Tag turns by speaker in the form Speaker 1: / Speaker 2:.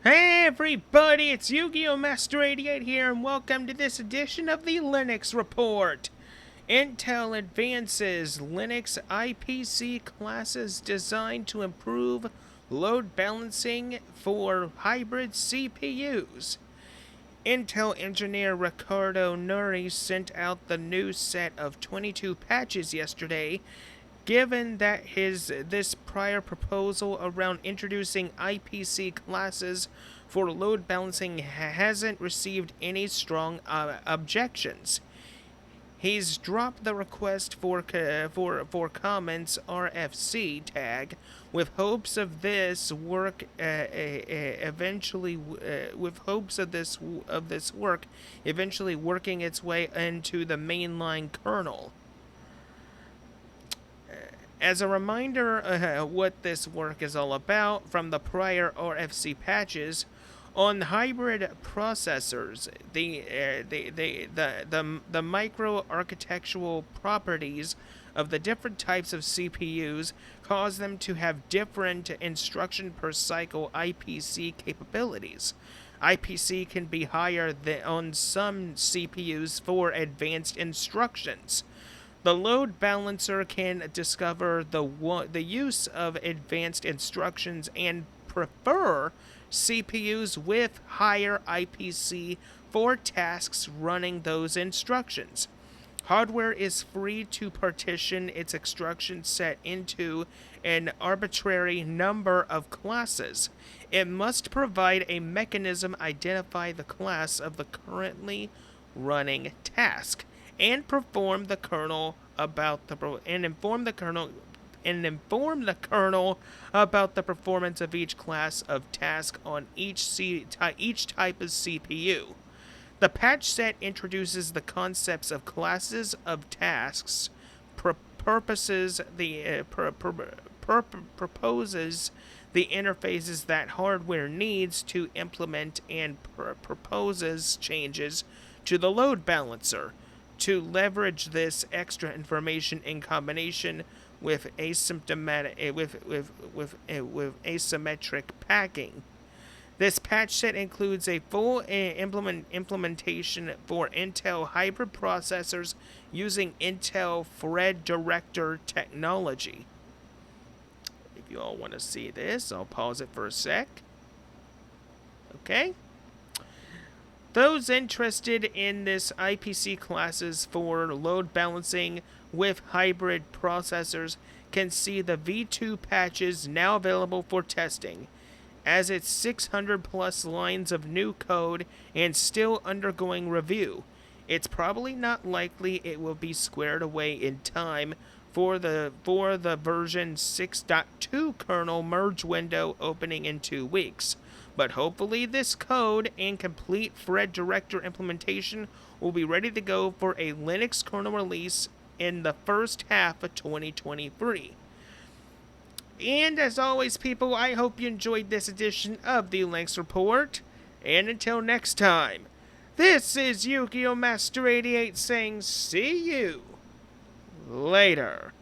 Speaker 1: Hey everybody, it's Yu-Gi-Oh! Master 88 here, and welcome to this edition of the Linux Report. Intel advances Linux IPC classes designed to improve load balancing for hybrid CPUs. Intel engineer Ricardo Nuri sent out the new set of 22 patches yesterday, given that this prior proposal around introducing IPC classes for load balancing hasn't received any strong objections. He's dropped the request for comments RFC tag with hopes of this work eventually working its way into the mainline kernel. As a reminder what this work is all about from the prior RFC patches, on hybrid processors, the micro-architectural properties of the different types of CPUs cause them to have different instruction per cycle IPC capabilities. IPC can be higher on some CPUs for advanced instructions. The load balancer can discover the use of advanced instructions and prefer CPUs with higher IPC for tasks running those instructions. Hardware is free to partition its instruction set into an arbitrary number of classes. It must provide a mechanism identify the class of the currently running task and inform the kernel about the performance of each class of task on each type of CPU. The patch set introduces the concepts of classes of tasks, proposes the interfaces that hardware needs to implement, and proposes changes to the load balancer to leverage this extra information in combination with asymmetric packing. This patch set includes a full implementation for Intel hybrid processors using Intel Thread Director technology. If you all want to see this, I'll pause it for a sec. Okay. Those interested in this IPC classes for load balancing with hybrid processors can see the V2 patches now available for testing, as it's 600 plus lines of new code and still undergoing review. It's probably not likely it will be squared away in time for the version 6.2 kernel merge window opening in 2 weeks. But hopefully this code and complete Thread Director implementation will be ready to go for a Linux kernel release in the first half of 2023. And as always, people, I hope you enjoyed this edition of the Linux Report. And until next time, this is Yu-Gi-Oh! Master 88 saying see you later.